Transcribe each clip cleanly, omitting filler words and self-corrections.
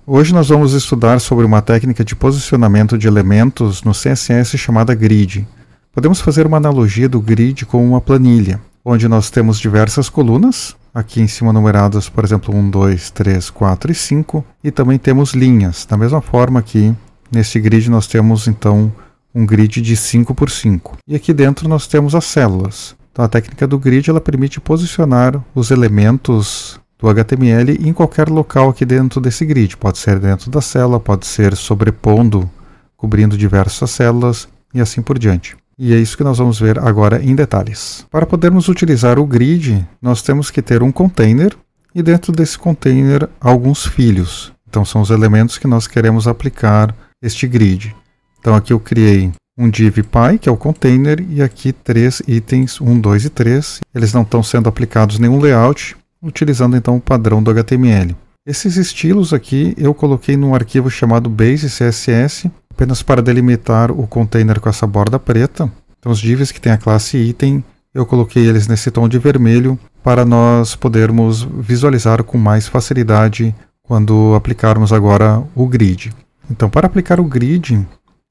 Hoje nós vamos estudar sobre uma técnica de posicionamento de elementos no CSS chamada grid. Podemos fazer uma analogia do grid com uma planilha, onde nós temos diversas colunas, aqui em cima numeradas, por exemplo, 1, 2, 3, 4 e 5, e também temos linhas. Da mesma forma aqui, nesse grid nós temos então um grid de 5 por 5. E aqui dentro nós temos as células. Então a técnica do grid ela permite posicionar os elementos do HTML em qualquer local aqui dentro desse grid. Pode ser dentro da célula, pode ser sobrepondo, cobrindo diversas células e assim por diante. E é isso que nós vamos ver agora em detalhes. Para podermos utilizar o grid, nós temos que ter um container e dentro desse container alguns filhos. Então são os elementos que nós queremos aplicar este grid. Então aqui eu criei um div py, que é o container, e aqui 3 itens, 1, 2 e 3. Eles não estão sendo aplicados nenhum layout, utilizando então o padrão do HTML. Esses estilos aqui eu coloquei num arquivo chamado base CSS, apenas para delimitar o container com essa borda preta. Então os divs que tem a classe item, eu coloquei eles nesse tom de vermelho para nós podermos visualizar com mais facilidade quando aplicarmos agora o grid. Então para aplicar o grid,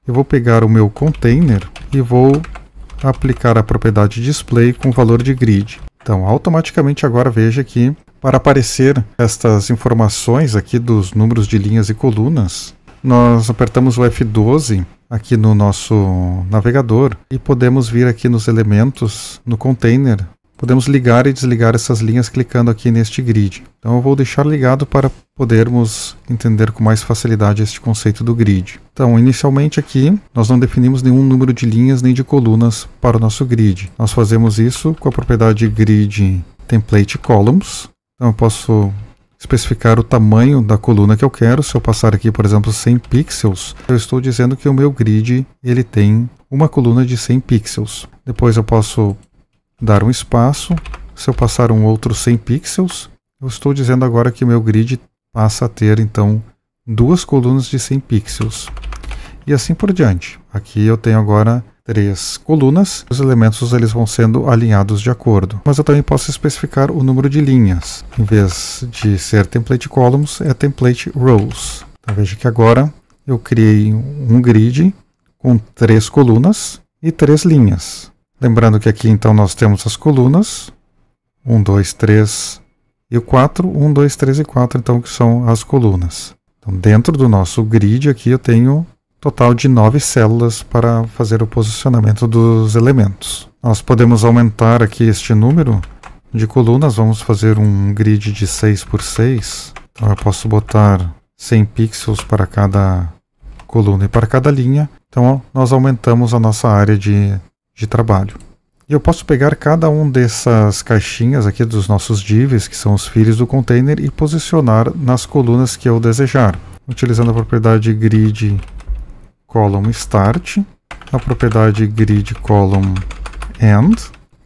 eu vou pegar o meu container e vou aplicar a propriedade display com o valor de grid. Então automaticamente agora veja que para aparecer estas informações aqui dos números de linhas e colunas, nós apertamos o F12 aqui no nosso navegador e podemos vir aqui nos elementos, no container, podemos ligar e desligar essas linhas clicando aqui neste grid. Então eu vou deixar ligado para podermos entender com mais facilidade este conceito do grid. Então inicialmente aqui nós não definimos nenhum número de linhas nem de colunas para o nosso grid. Nós fazemos isso com a propriedade grid template columns. Então eu posso especificar o tamanho da coluna que eu quero. Se eu passar aqui, por exemplo, 100 pixels, eu estou dizendo que o meu grid ele tem uma coluna de 100 pixels. Depois eu posso dar um espaço. Se eu passar um outro 100 pixels, eu estou dizendo agora que o meu grid passa a ter então duas colunas de 100 pixels. E assim por diante. Aqui eu tenho agora 3 colunas, os elementos eles vão sendo alinhados de acordo. Mas eu também posso especificar o número de linhas. Em vez de ser template columns, é template rows. Então veja que agora eu criei um grid com 3 colunas e 3 linhas. Lembrando que aqui então nós temos as colunas 1, 2, 3 e 4, 1, 2, 3 e 4, então que são as colunas. Então dentro do nosso grid aqui eu tenho total de 9 células para fazer o posicionamento dos elementos. Nós podemos aumentar aqui este número de colunas, vamos fazer um grid de 6 por 6. Então eu posso botar 100 pixels para cada coluna e para cada linha. Então nós aumentamos a nossa área de trabalho. E eu posso pegar cada um dessas caixinhas aqui dos nossos divs, que são os filhos do container, e posicionar nas colunas que eu desejar. Utilizando a propriedade grid column start, a propriedade grid column end,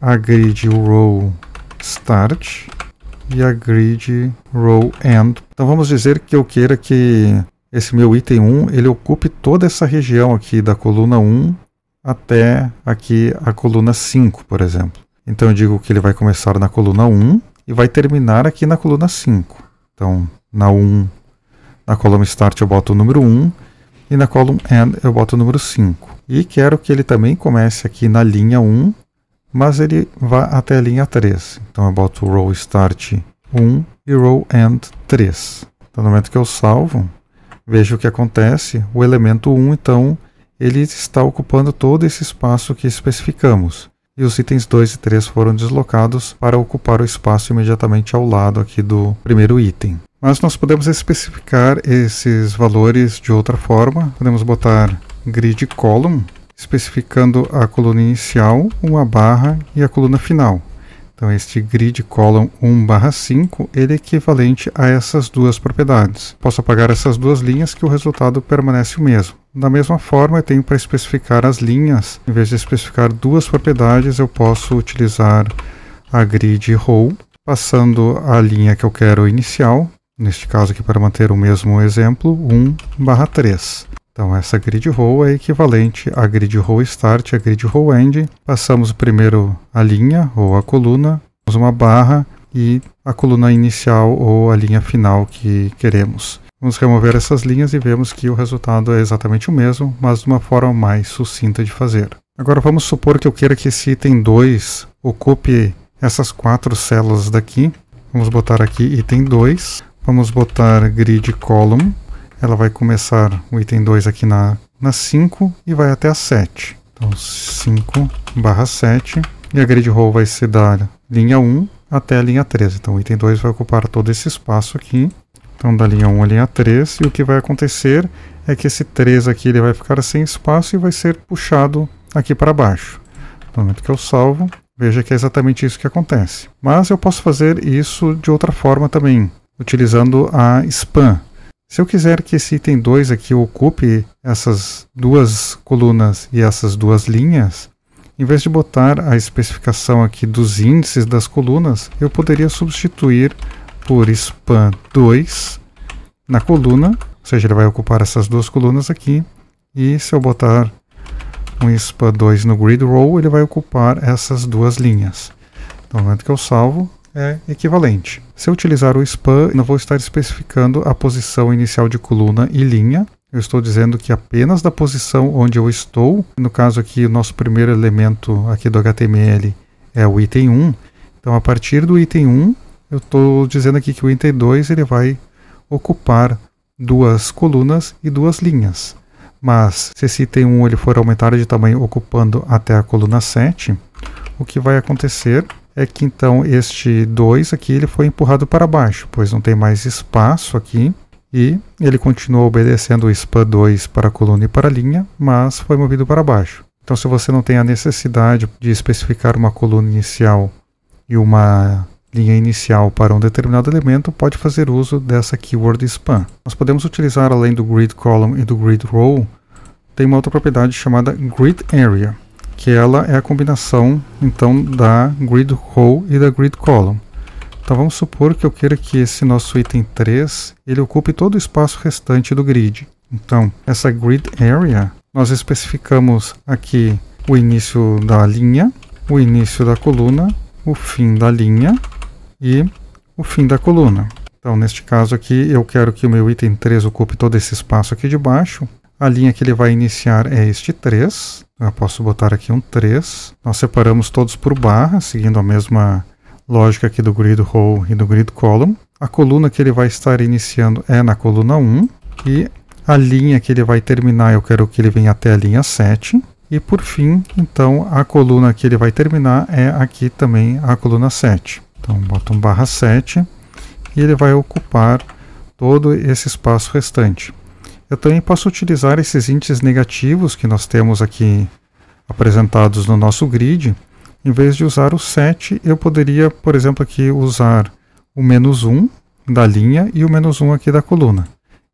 a grid row start e a grid row end. Então vamos dizer que eu queira que esse meu item 1 ele ocupe toda essa região aqui da coluna 1 até aqui a coluna 5, por exemplo. Então eu digo que ele vai começar na coluna 1 e vai terminar aqui na coluna 5. Então na 1, na column start eu boto o número 1 e na column end eu boto o número 5. E quero que ele também comece aqui na linha 1, mas ele vá até a linha 3. Então eu boto row start 1 e row end 3. Então no momento que eu salvo, veja o que acontece. O elemento 1 então ele está ocupando todo esse espaço que especificamos. E os itens 2 e 3 foram deslocados para ocupar o espaço imediatamente ao lado aqui do primeiro item. Mas nós podemos especificar esses valores de outra forma. Podemos botar grid column, especificando a coluna inicial, uma barra e a coluna final. Então este grid column 1/5 ele é equivalente a essas duas propriedades. Posso apagar essas duas linhas que o resultado permanece o mesmo. Da mesma forma, eu tenho para especificar as linhas, em vez de especificar duas propriedades, eu posso utilizar a grid row, passando a linha que eu quero inicial, neste caso aqui para manter o mesmo exemplo, 1/3. Então essa grid row é equivalente à grid row start e à grid row end. Passamos primeiro a linha ou a coluna, uma barra e a coluna inicial ou a linha final que queremos. Vamos remover essas linhas e vemos que o resultado é exatamente o mesmo, mas de uma forma mais sucinta de fazer. Agora vamos supor que eu queira que esse item 2 ocupe essas 4 células daqui. Vamos botar aqui item 2, vamos botar grid column, ela vai começar o item 2 aqui na 5 e vai até a 7. Então 5/7 e a grid row vai ser da linha 1 até a linha 13. Então o item 2 vai ocupar todo esse espaço aqui. Então da linha 1 à linha 3, e o que vai acontecer é que esse 3 aqui ele vai ficar sem espaço e vai ser puxado aqui para baixo. No momento que eu salvo, veja que é exatamente isso que acontece. Mas eu posso fazer isso de outra forma também, utilizando a span. Se eu quiser que esse item 2 aqui ocupe essas 2 colunas e essas 2 linhas, em vez de botar a especificação aqui dos índices das colunas, eu poderia substituir por span 2 na coluna, ou seja, ele vai ocupar essas 2 colunas aqui, e se eu botar um span 2 no grid row, ele vai ocupar essas 2 linhas. Então, no momento que eu salvo, é equivalente. Se eu utilizar o span, eu não vou estar especificando a posição inicial de coluna e linha. Eu estou dizendo que apenas da posição onde eu estou, no caso aqui, o nosso primeiro elemento aqui do HTML é o item 1. Então, a partir do item 1, eu estou dizendo aqui que o item 2 ele vai ocupar 2 colunas e 2 linhas. Mas se esse item 1 ele for aumentar de tamanho ocupando até a coluna 7, o que vai acontecer é que então este 2 aqui ele foi empurrado para baixo, pois não tem mais espaço aqui, e ele continua obedecendo o span 2 para a coluna e para a linha, mas foi movido para baixo. Então se você não tem a necessidade de especificar uma coluna inicial e uma linha inicial para um determinado elemento, pode fazer uso dessa keyword span. Nós podemos utilizar, além do grid column e do grid row, tem uma outra propriedade chamada grid area, que ela é a combinação então da grid row e da grid column. Então vamos supor que eu queira que esse nosso item 3 ele ocupe todo o espaço restante do grid. Então essa grid area nós especificamos aqui o início da linha, o início da coluna, o fim da linha e o fim da coluna. Então neste caso aqui eu quero que o meu item 3 ocupe todo esse espaço aqui de baixo. A linha que ele vai iniciar é este 3. Eu posso botar aqui um 3. Nós separamos todos por barra, seguindo a mesma lógica aqui do grid row e do grid column. A coluna que ele vai estar iniciando é na coluna 1. E a linha que ele vai terminar, eu quero que ele venha até a linha 7. E por fim, então, a coluna que ele vai terminar é aqui também a coluna 7. Então, boto um barra 7 e ele vai ocupar todo esse espaço restante. Eu também posso utilizar esses índices negativos que nós temos aqui apresentados no nosso grid. Em vez de usar o 7, eu poderia, por exemplo, aqui usar o -1 da linha e o -1 aqui da coluna,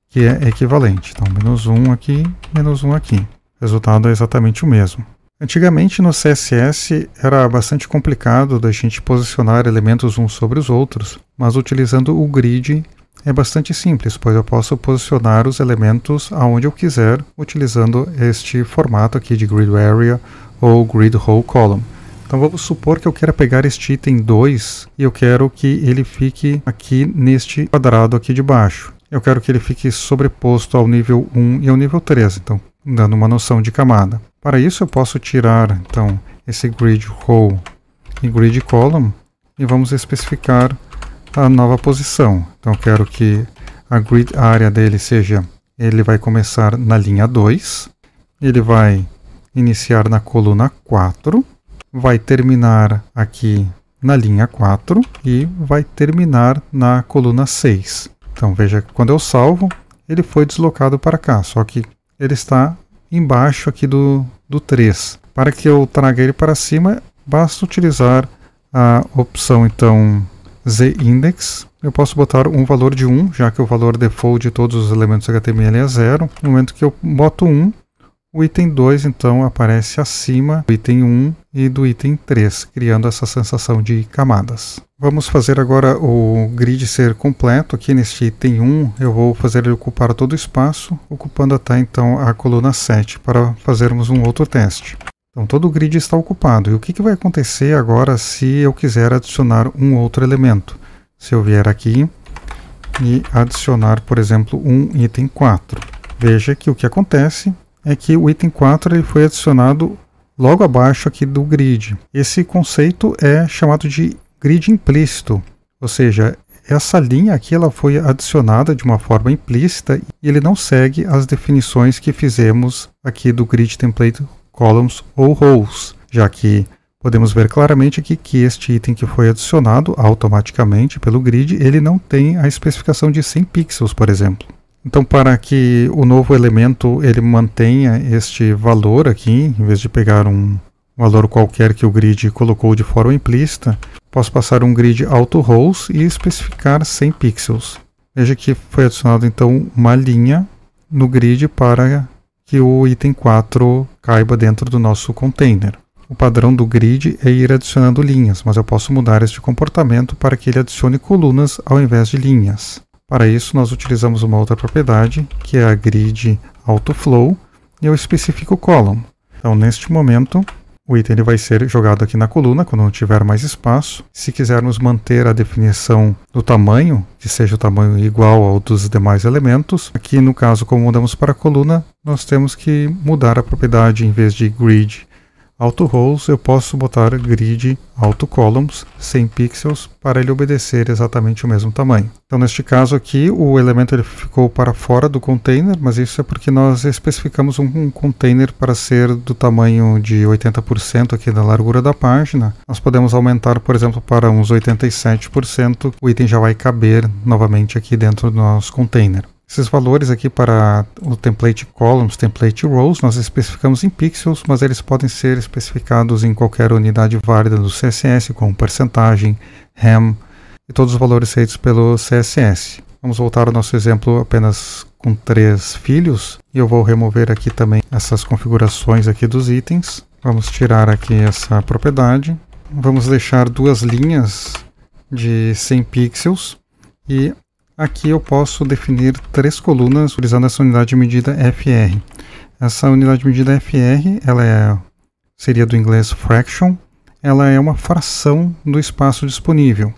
que é equivalente. Então, -1 aqui, -1 aqui. O resultado é exatamente o mesmo. Antigamente no CSS era bastante complicado da gente posicionar elementos uns sobre os outros, mas utilizando o grid é bastante simples, pois eu posso posicionar os elementos aonde eu quiser utilizando este formato aqui de grid area ou grid row column. Então vamos supor que eu quero pegar este item 2 e eu quero que ele fique aqui neste quadrado aqui de baixo. Eu quero que ele fique sobreposto ao nível 1 e ao nível 3, então dando uma noção de camada. Para isso eu posso tirar então esse grid row e grid column e vamos especificar a nova posição. Então eu quero que a grid area dele seja, ele vai começar na linha 2, ele vai iniciar na coluna 4, vai terminar aqui na linha 4 e vai terminar na coluna 6. Então veja que quando eu salvo, ele foi deslocado para cá, só que ele está embaixo aqui do 3. Para que eu traga ele para cima, basta utilizar a opção então z-index. Eu posso botar um valor de 1, já que o valor default de todos os elementos HTML é 0. No momento que eu boto 1, o item 2 então aparece acima do item 1 e do item 3, criando essa sensação de camadas. Vamos fazer agora o grid ser completo. Aqui neste item 1 eu vou fazer ele ocupar todo o espaço, ocupando até então a coluna 7, para fazermos um outro teste. Então todo o grid está ocupado. E o que vai acontecer agora se eu quiser adicionar um outro elemento? Se eu vier aqui e adicionar, por exemplo, um item 4. Veja que o que acontece é que o item 4 ele foi adicionado logo abaixo aqui do grid. Esse conceito é chamado de grid implícito, ou seja, essa linha aqui ela foi adicionada de uma forma implícita e ele não segue as definições que fizemos aqui do grid template columns ou rows, já que podemos ver claramente aqui que este item que foi adicionado automaticamente pelo grid, ele não tem a especificação de 100 pixels, por exemplo. Então, para que o novo elemento ele mantenha este valor aqui, em vez de pegar um valor qualquer que o grid colocou de forma implícita, posso passar um grid auto rows e especificar 100 pixels. Veja que foi adicionado então uma linha no grid para que o item 4 caiba dentro do nosso container. O padrão do grid é ir adicionando linhas, mas eu posso mudar este comportamento para que ele adicione colunas ao invés de linhas. Para isso, nós utilizamos uma outra propriedade, que é a grid autoflow, e eu especifico o column. Então, neste momento, o item ele vai ser jogado aqui na coluna, quando não tiver mais espaço. Se quisermos manter a definição do tamanho, que seja o tamanho igual ao dos demais elementos, aqui no caso, como mudamos para a coluna, nós temos que mudar a propriedade, em vez de grid auto rows, eu posso botar grid auto columns 100 pixels para ele obedecer exatamente o mesmo tamanho. Então, neste caso aqui, o elemento ele ficou para fora do container, mas isso é porque nós especificamos um container para ser do tamanho de 80% aqui da largura da página. Nós podemos aumentar, por exemplo, para uns 87%, o item já vai caber novamente aqui dentro do nosso container. Esses valores aqui para o template columns, template rows, nós especificamos em pixels, mas eles podem ser especificados em qualquer unidade válida do CSS, como percentagem, ham e todos os valores feitos pelo CSS. Vamos voltar ao nosso exemplo apenas com 3 filhos, e eu vou remover aqui também essas configurações aqui dos itens. Vamos tirar aqui essa propriedade. Vamos deixar 2 linhas de 100 pixels e aqui eu posso definir 3 colunas utilizando essa unidade de medida FR. Essa unidade de medida FR, seria do inglês fraction, ela é uma fração do espaço disponível.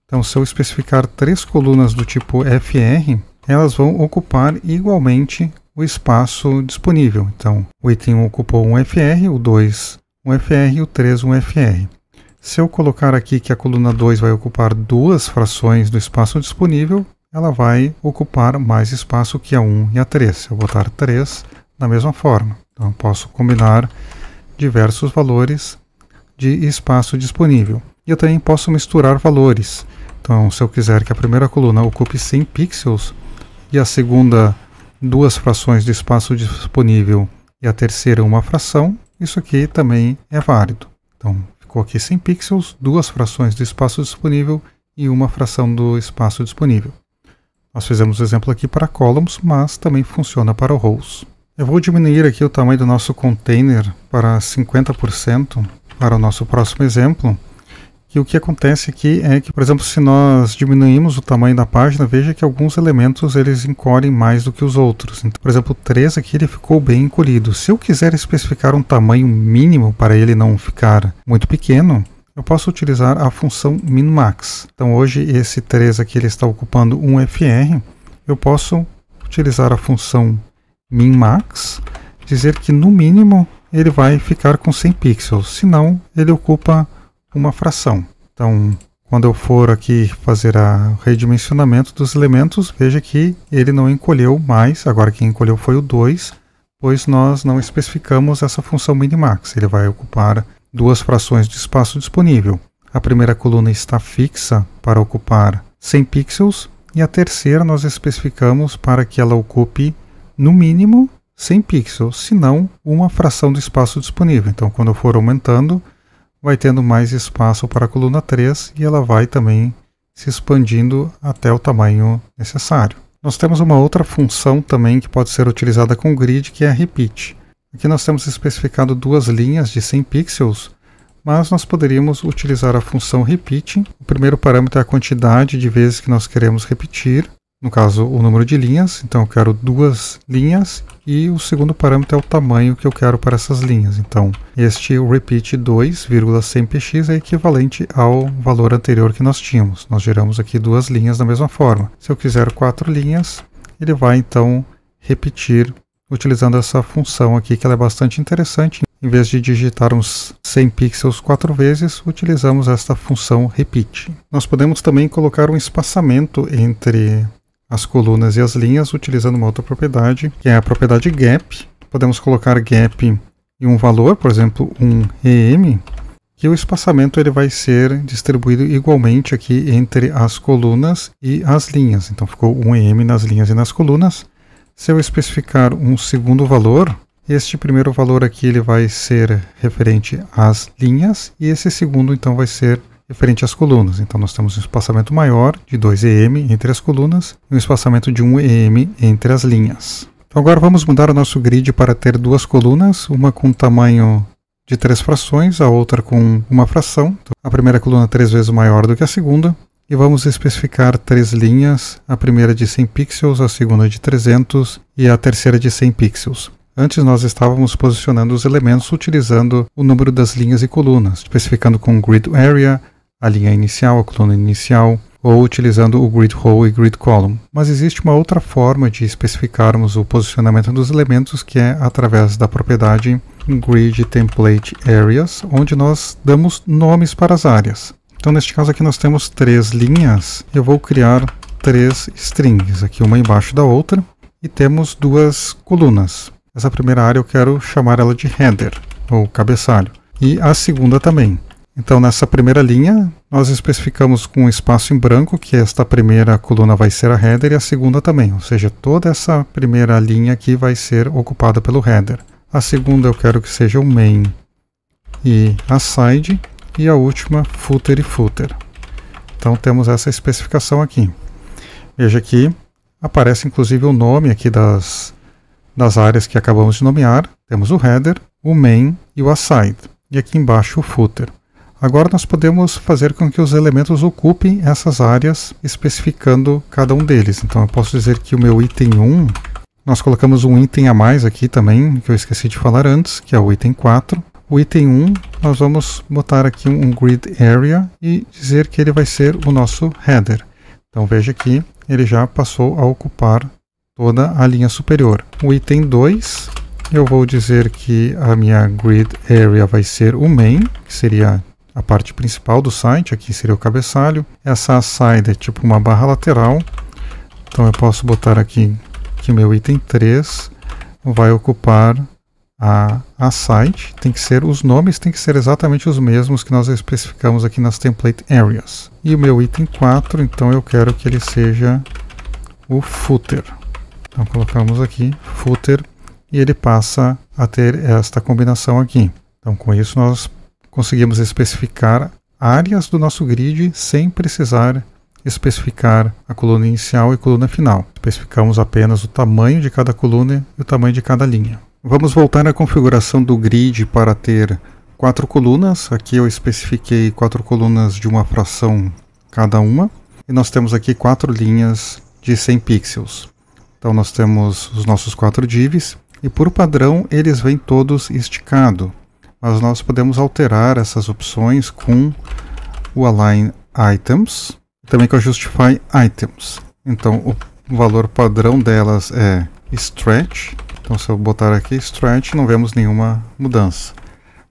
Então, se eu especificar 3 colunas do tipo FR, elas vão ocupar igualmente o espaço disponível. Então, o item 1 ocupou um FR, o 2 um FR e o 3 um FR. Se eu colocar aqui que a coluna 2 vai ocupar 2 frações do espaço disponível, ela vai ocupar mais espaço que a 1 e a 3. Se eu botar 3, da mesma forma. Então, eu posso combinar diversos valores de espaço disponível. E eu também posso misturar valores. Então, se eu quiser que a primeira coluna ocupe 100 pixels e a segunda 2 frações de espaço disponível e a terceira uma fração, isso aqui também é válido. Então, ficou aqui 100 pixels, 2 frações de espaço disponível e uma fração do espaço disponível. Nós fizemos o exemplo aqui para columns, mas também funciona para rows. Eu vou diminuir aqui o tamanho do nosso container para 50% para o nosso próximo exemplo. E o que acontece aqui é que, por exemplo, se nós diminuímos o tamanho da página, veja que alguns elementos eles encolhem mais do que os outros. Então, por exemplo, o 3 aqui ele ficou bem encolhido. Se eu quiser especificar um tamanho mínimo para ele não ficar muito pequeno, eu posso utilizar a função min-max. Então hoje esse 3 aqui ele está ocupando um FR. Eu posso utilizar a função min-max, dizer que no mínimo ele vai ficar com 100 pixels, senão ele ocupa uma fração. Então quando eu for aqui fazer o redimensionamento dos elementos, veja que ele não encolheu mais, agora quem encolheu foi o 2, pois nós não especificamos essa função min-max. Ele vai ocupar 2 frações de espaço disponível. A primeira coluna está fixa para ocupar 100 pixels e a terceira nós especificamos para que ela ocupe no mínimo 100 pixels, se não uma fração do espaço disponível. Então, quando eu for aumentando, vai tendo mais espaço para a coluna 3 e ela vai também se expandindo até o tamanho necessário. Nós temos uma outra função também que pode ser utilizada com o grid, que é a repeat. Aqui nós temos especificado 2 linhas de 100 pixels, mas nós poderíamos utilizar a função repeat. O primeiro parâmetro é a quantidade de vezes que nós queremos repetir. no caso o número de linhas, então eu quero 2 linhas, e o segundo parâmetro é o tamanho que eu quero para essas linhas. Então este repeat 2,100px é equivalente ao valor anterior que nós tínhamos. Nós geramos aqui 2 linhas da mesma forma. Se eu quiser 4 linhas, ele vai então repetir utilizando essa função aqui, que ela é bastante interessante. Em vez de digitar uns 100 pixels 4 vezes, utilizamos esta função repeat. Nós podemos também colocar um espaçamento entre as colunas e as linhas utilizando uma outra propriedade, que é a propriedade gap. Podemos colocar gap em um valor, por exemplo, um em, que o espaçamento ele vai ser distribuído igualmente aqui entre as colunas e as linhas. Então ficou um em nas linhas e nas colunas. Se eu especificar um segundo valor, este primeiro valor aqui ele vai ser referente às linhas, e esse segundo então vai ser referente às colunas. Então nós temos um espaçamento maior de 2 em entre as colunas e um espaçamento de 1 em entre as linhas. Então agora vamos mudar o nosso grid para ter 2 colunas, uma com tamanho de 3 frações, a outra com uma fração. Então, a primeira coluna 3 vezes maior do que a segunda, e vamos especificar 3 linhas, a primeira de 100 pixels, a segunda de 300 e a terceira de 100 pixels. Antes nós estávamos posicionando os elementos utilizando o número das linhas e colunas, especificando com grid area, a linha inicial, a coluna inicial, ou utilizando o grid row e grid column. Mas existe uma outra forma de especificarmos o posicionamento dos elementos, que é através da propriedade grid template areas, onde nós damos nomes para as áreas. Então neste caso aqui nós temos 3 linhas, eu vou criar 3 strings, aqui uma embaixo da outra, e temos 2 colunas. Essa primeira área eu quero chamar ela de header, ou cabeçalho, e a segunda também. Então nessa primeira linha nós especificamos com um espaço em branco que esta primeira coluna vai ser a header e a segunda também, ou seja, toda essa primeira linha aqui vai ser ocupada pelo header. A segunda eu quero que seja o main e a side, e a última footer e footer. Então temos essa especificação aqui. Veja que aparece inclusive o nome aqui das áreas que acabamos de nomear. Temos o header, o main e o aside, e aqui embaixo o footer. Agora nós podemos fazer com que os elementos ocupem essas áreas, especificando cada um deles. Então eu posso dizer que o meu item 1, nós colocamos um item a mais aqui também, que eu esqueci de falar antes, que é o item 4. O item 1, nós vamos botar aqui um grid area e dizer que ele vai ser o nosso header. Então veja que ele já passou a ocupar toda a linha superior. O item 2, eu vou dizer que a minha grid area vai ser o main, que seria a parte principal do site, aqui seria o cabeçalho. Essa side é tipo uma barra lateral, então eu posso botar aqui que o meu item 3 vai ocupar a site. Tem que ser, os nomes tem que ser exatamente os mesmos que nós especificamos aqui nas template areas. E o meu item 4, então eu quero que ele seja o footer. Então colocamos aqui footer e ele passa a ter esta combinação aqui. Então com isso nós conseguimos especificar áreas do nosso grid sem precisar especificar a coluna inicial e coluna final. Especificamos apenas o tamanho de cada coluna e o tamanho de cada linha. Vamos voltar à configuração do grid para ter 4 colunas. Aqui eu especifiquei 4 colunas de uma fração cada uma. E nós temos aqui 4 linhas de 100 pixels. Então nós temos os nossos 4 divs. E por padrão eles vêm todos esticados. Mas nós podemos alterar essas opções com o align items, também com a justify items. Então o valor padrão delas é stretch. Então se eu botar aqui stretch, não vemos nenhuma mudança.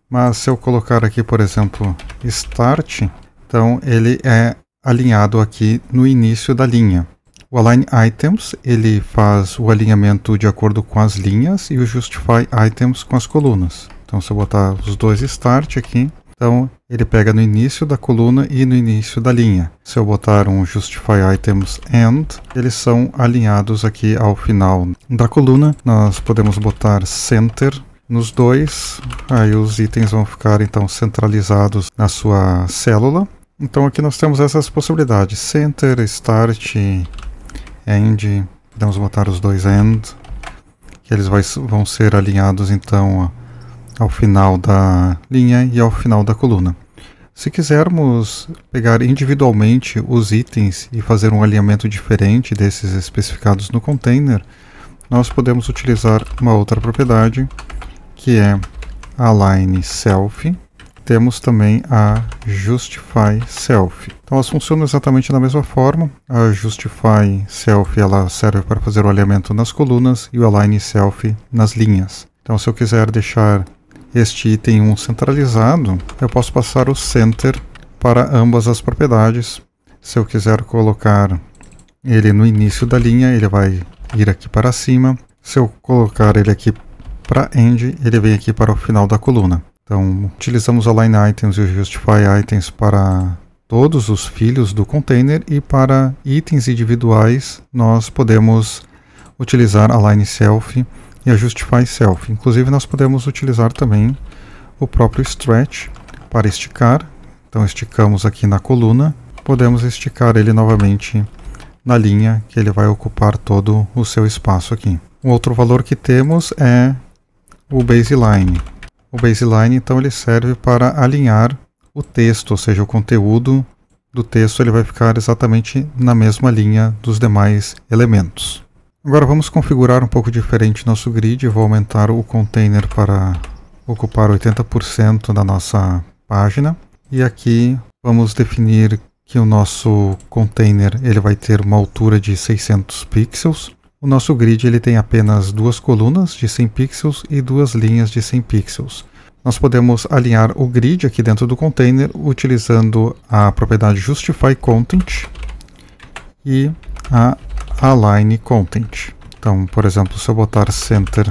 Mas se eu colocar aqui, por exemplo, start, então ele é alinhado aqui no início da linha. O align items, ele faz o alinhamento de acordo com as linhas e o justify items com as colunas. Então se eu botar os dois start aqui, então ele pega no início da coluna e no início da linha. Se eu botar um justify items end, eles são alinhados aqui ao final da coluna. Nós podemos botar center nos dois, aí os itens vão ficar então centralizados na sua célula. Então aqui nós temos essas possibilidades, center, start, end. Podemos botar os dois end, que eles vão ser alinhados então ao final da linha e ao final da coluna. Se quisermos pegar individualmente os itens e fazer um alinhamento diferente desses especificados no container, nós podemos utilizar uma outra propriedade, que é Align Self. Temos também a Justify Self. Então elas funcionam exatamente da mesma forma. A Justify Self ela serve para fazer o alinhamento nas colunas e o Align Self nas linhas. Então se eu quiser deixar este item 1 centralizado, eu posso passar o Center para ambas as propriedades. Se eu quiser colocar ele no início da linha, ele vai ir aqui para cima. Se eu colocar ele aqui para End, ele vem aqui para o final da coluna. Então, utilizamos o Align Items e o Justify Items para todos os filhos do container, e para itens individuais nós podemos utilizar Align Self e a Justify Self. Inclusive nós podemos utilizar também o próprio Stretch para esticar. Então esticamos aqui na coluna, podemos esticar ele novamente na linha, que ele vai ocupar todo o seu espaço aqui. Um outro valor que temos é o Baseline. O Baseline então ele serve para alinhar o texto, ou seja, o conteúdo do texto ele vai ficar exatamente na mesma linha dos demais elementos. Agora vamos configurar um pouco diferente nosso grid. Eu vou aumentar o container para ocupar 80% da nossa página. E aqui vamos definir que o nosso container ele vai ter uma altura de 600 pixels. O nosso grid ele tem apenas duas colunas de 100 pixels e duas linhas de 100 pixels. Nós podemos alinhar o grid aqui dentro do container utilizando a propriedade Justify Content e a Align Content. Então, por exemplo, se eu botar Center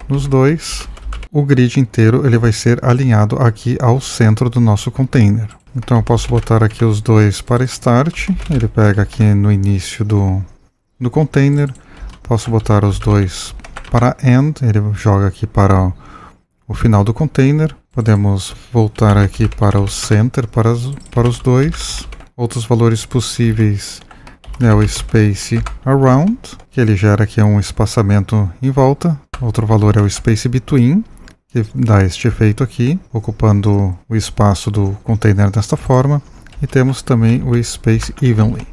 nos dois, o grid inteiro ele vai ser alinhado aqui ao centro do nosso container. Então eu posso botar aqui os dois para Start, ele pega aqui no início do container. Posso botar os dois para End, ele joga aqui para o final do container. Podemos voltar aqui para o Center para os dois. Outros valores possíveis é o Space Around, que ele gera aqui um espaçamento em volta. Outro valor é o Space Between, que dá este efeito aqui, ocupando o espaço do container desta forma. E temos também o Space Evenly,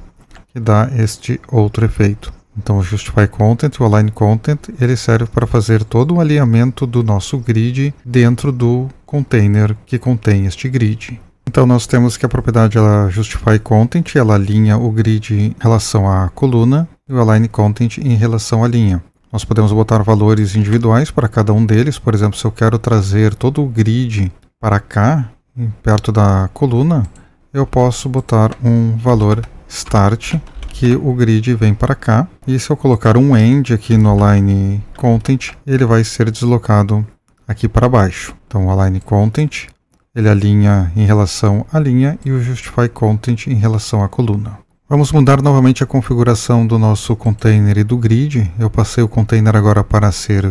que dá este outro efeito. Então o Justify Content e o Align Content ele serve para fazer todo o alinhamento do nosso grid dentro do container que contém este grid. Então nós temos que a propriedade ela Justify Content, ela alinha o grid em relação à coluna, e o Align Content em relação à linha. Nós podemos botar valores individuais para cada um deles. Por exemplo, se eu quero trazer todo o grid para cá, perto da coluna, eu posso botar um valor Start, que o grid vem para cá. E se eu colocar um End aqui no Align Content, ele vai ser deslocado aqui para baixo. Então o Align Content ele alinha em relação à linha e o Justify Content em relação à coluna. Vamos mudar novamente a configuração do nosso container e do grid. Eu passei o container agora para ser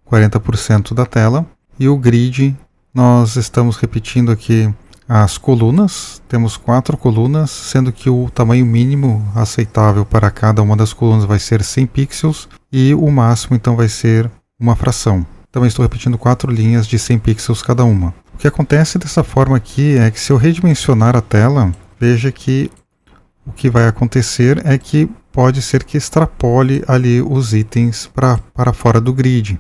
40% da tela. E o grid, nós estamos repetindo aqui as colunas. Temos 4 colunas, sendo que o tamanho mínimo aceitável para cada uma das colunas vai ser 100 pixels. E o máximo então vai ser uma fração. Também estou repetindo 4 linhas de 100 pixels cada uma. O que acontece dessa forma aqui é que se eu redimensionar a tela, veja que o que vai acontecer é que pode ser que extrapole ali os itens para fora do grid.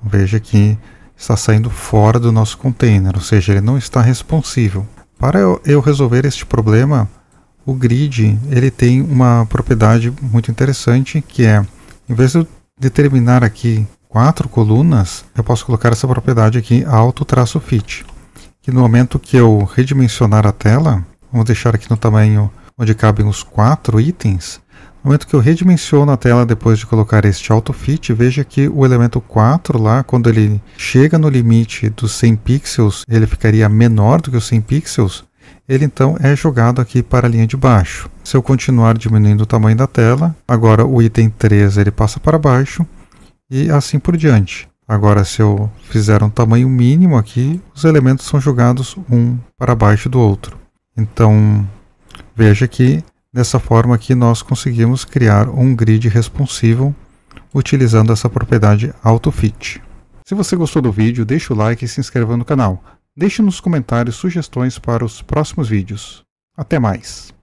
Veja que está saindo fora do nosso container, ou seja, ele não está responsível. Para eu resolver este problema, o grid ele tem uma propriedade muito interessante, que é, em vez de eu determinar aqui 4 colunas, eu posso colocar essa propriedade aqui, auto-fit, que no momento que eu redimensionar a tela, vamos deixar aqui no tamanho onde cabem os 4 itens, no momento que eu redimensiono a tela depois de colocar este auto-fit, veja que o elemento 4 lá, quando ele chega no limite dos 100 pixels, ele ficaria menor do que os 100 pixels, ele então é jogado aqui para a linha de baixo. Se eu continuar diminuindo o tamanho da tela, agora o item 3 ele passa para baixo, e assim por diante. Agora, se eu fizer um tamanho mínimo aqui, os elementos são jogados um para baixo do outro. Então, veja que dessa forma aqui nós conseguimos criar um grid responsivo utilizando essa propriedade AutoFit. Se você gostou do vídeo, deixa o like e se inscreva no canal. Deixe nos comentários sugestões para os próximos vídeos. Até mais!